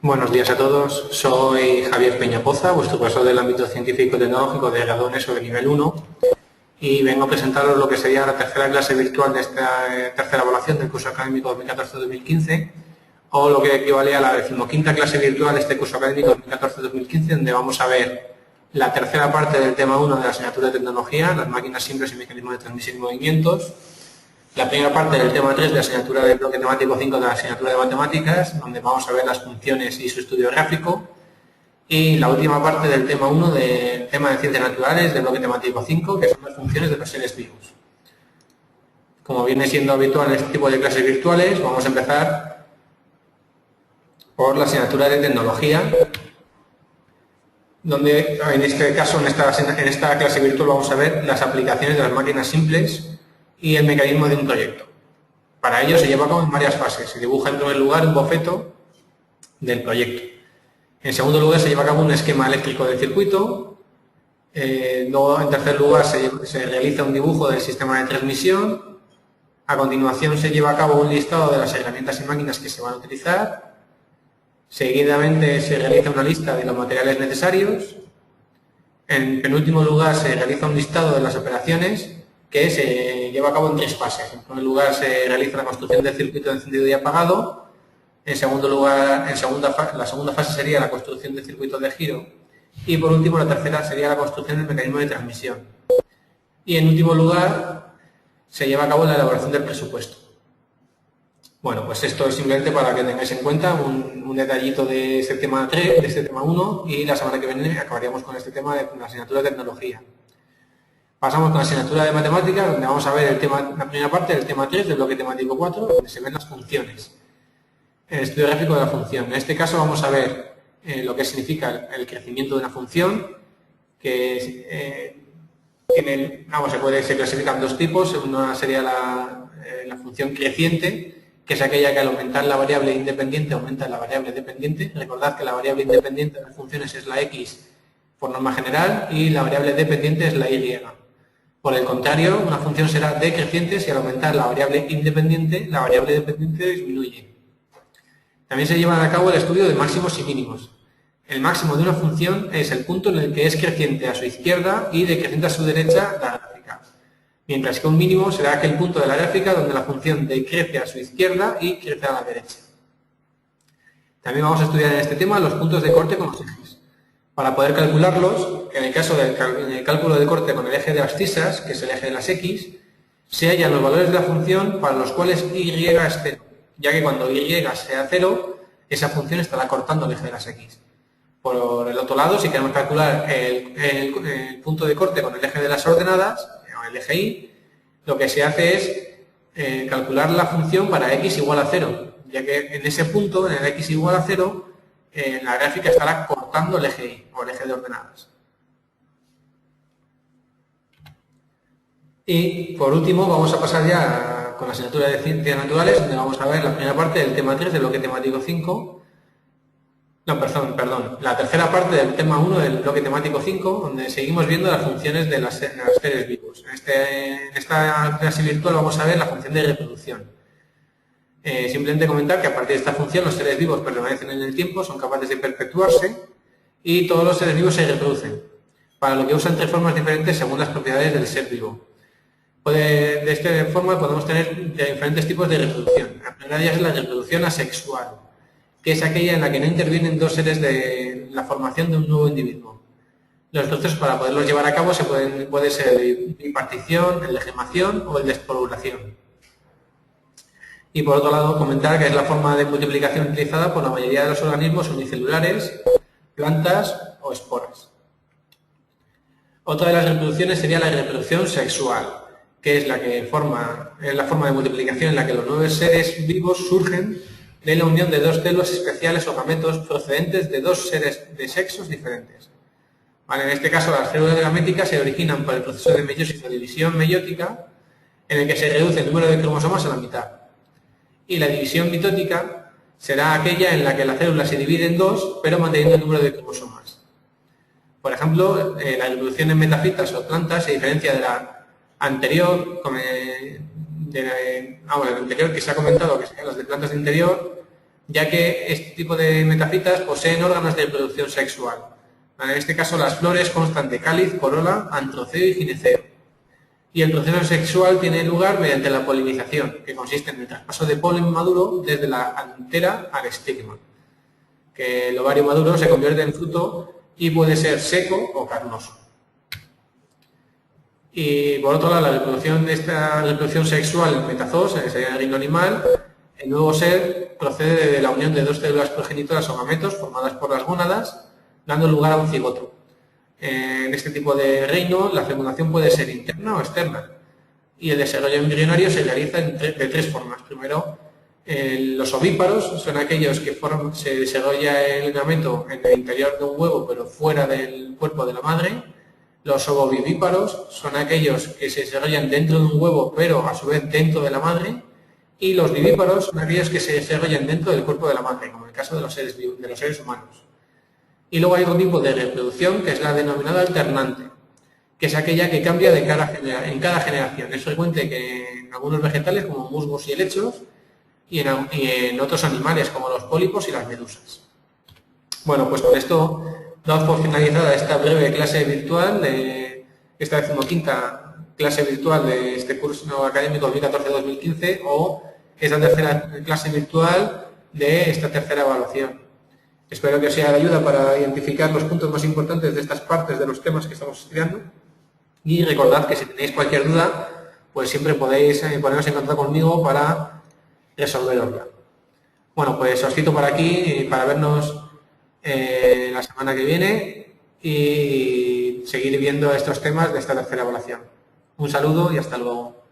Buenos días a todos, soy Javier Peñapoza, vuestro profesor del ámbito científico y tecnológico de grado en ESO de nivel 1 y vengo a presentaros lo que sería la tercera clase virtual de esta tercera evaluación del curso académico 2014-2015 o lo que equivale a la 15ª clase virtual de este curso académico 2014-2015, donde vamos a ver la tercera parte del tema 1 de la asignatura de tecnología, las máquinas simples y mecanismos de transmisión y movimientos, la primera parte del tema 3 de la asignatura del bloque temático 5 de la asignatura de matemáticas, donde vamos a ver las funciones y su estudio gráfico, y la última parte del tema 1 del tema de ciencias naturales del bloque temático 5, que son las funciones de los seres vivos. Como viene siendo habitual en este tipo de clases virtuales, vamos a empezar por la asignatura de tecnología, donde en este caso, en esta clase virtual, vamos a ver las aplicaciones de las máquinas simples y el mecanismo de un proyecto. Para ello se lleva a cabo en varias fases. Se dibuja en primer lugar un boceto del proyecto. En segundo lugar se lleva a cabo un esquema eléctrico del circuito. Luego, en tercer lugar, se realiza un dibujo del sistema de transmisión. A continuación se lleva a cabo un listado de las herramientas y máquinas que se van a utilizar. Seguidamente se realiza una lista de los materiales necesarios. En penúltimo lugar se realiza un listado de las operaciones que se lleva a cabo en tres fases. En primer lugar se realiza la construcción del circuito de encendido y apagado. En segundo lugar, la segunda fase sería la construcción del circuito de giro. Y por último, la tercera sería la construcción del mecanismo de transmisión. Y en último lugar, se lleva a cabo la elaboración del presupuesto. Bueno, pues esto es simplemente para que tengáis en cuenta un detallito de este tema 3, de este tema 1, y la semana que viene acabaríamos con este tema de la asignatura de tecnología. Pasamos con la asignatura de matemáticas, donde vamos a ver la primera parte del tema 3 del bloque temático 4, donde se ven las funciones. El estudio gráfico de la función. En este caso vamos a ver lo que significa el crecimiento de una función, que se clasifican dos tipos. Una sería la función creciente, que es aquella que al aumentar la variable independiente aumenta la variable dependiente. Recordad que la variable independiente de las funciones es la x por norma general y la variable dependiente es la y. Por el contrario, una función será decreciente si al aumentar la variable independiente, la variable dependiente disminuye. También se lleva a cabo el estudio de máximos y mínimos. El máximo de una función es el punto en el que es creciente a su izquierda y decreciente a su derecha la gráfica. Mientras que un mínimo será aquel punto de la gráfica donde la función decrece a su izquierda y crece a la derecha. También vamos a estudiar en este tema los puntos de corte con los ejes. Para poder calcularlos, en el caso del cálculo de corte con el eje de las abscisas, que es el eje de las x, se hallan los valores de la función para los cuales y es 0, ya que cuando y sea 0, esa función estará cortando el eje de las x. Por el otro lado, si queremos calcular el punto de corte con el eje de las ordenadas, o el eje y, lo que se hace es calcular la función para x igual a 0, ya que en ese punto, en el x igual a 0, la gráfica estará cortando el eje y, o el eje de ordenadas. Y por último vamos a pasar ya con la asignatura de ciencias naturales, donde vamos a ver la primera parte del tema 3 del bloque temático 5. No, perdón, la tercera parte del tema 1 del bloque temático 5, donde seguimos viendo las funciones de los seres vivos. En esta clase virtual vamos a ver la función de reproducción. Simplemente comentar que a partir de esta función los seres vivos permanecen en el tiempo, son capaces de perpetuarse y todos los seres vivos se reproducen, para lo que usan tres formas diferentes según las propiedades del ser vivo. De esta forma podemos tener diferentes tipos de reproducción. La primera de ellas es la reproducción asexual, que es aquella en la que no intervienen dos seres de la formación de un nuevo individuo. Los procesos para poderlos llevar a cabo puede ser el de impartición, el de gemación o el de esporulación. Y por otro lado, comentar que es la forma de multiplicación utilizada por la mayoría de los organismos unicelulares, plantas o esporas. Otra de las reproducciones sería la reproducción sexual, que es la forma de multiplicación en la que los nuevos seres vivos surgen de la unión de dos células especiales o gametos procedentes de dos seres de sexos diferentes. Vale, en este caso, las células gaméticas se originan por el proceso de meiosis o división meiótica, en el que se reduce el número de cromosomas a la mitad. Y la división mitótica será aquella en la que la célula se divide en dos, pero manteniendo el número de cromosomas. Por ejemplo, la reproducción en metafitas o plantas se diferencia de la anterior, que se ha comentado, que serían las de plantas de interior, ya que este tipo de metafitas poseen órganos de reproducción sexual. En este caso, las flores constan de cáliz, corola, antroceo y gineceo. Y el proceso sexual tiene lugar mediante la polinización, que consiste en el traspaso de polen maduro desde la antera al estigma, que el ovario maduro se convierte en fruto y puede ser seco o carnoso. Y por otro lado, la reproducción de esta reproducción sexual en metazoos, sería el reino animal, el nuevo ser procede de la unión de dos células progenitoras o gametos formadas por las gónadas, dando lugar a un cigoto. En este tipo de reino, la fecundación puede ser interna o externa, y el desarrollo embrionario se realiza de tres formas. Primero, los ovíparos son aquellos que se desarrolla el gameto en el interior de un huevo, pero fuera del cuerpo de la madre. Los ovovivíparos son aquellos que se desarrollan dentro de un huevo, pero a su vez dentro de la madre. Y los vivíparos son aquellos que se desarrollan dentro del cuerpo de la madre, como en el caso de los seres humanos. Y luego hay otro tipo de reproducción, que es la denominada alternante, que es aquella que cambia en cada generación. Es frecuente que en algunos vegetales, como musgos y helechos, y en otros animales, como los pólipos y las medusas. Bueno, pues con esto damos por finalizada esta breve clase virtual, de esta 15ª clase virtual de este curso académico 2014-2015, o esta tercera clase virtual de esta tercera evaluación. Espero que os sea de ayuda para identificar los puntos más importantes de estas partes de los temas que estamos estudiando. Y recordad que si tenéis cualquier duda, pues siempre podéis poneros en contacto conmigo para resolverosla. Bueno, pues os cito por aquí para vernos la semana que viene y seguir viendo estos temas de esta tercera evaluación. Un saludo y hasta luego.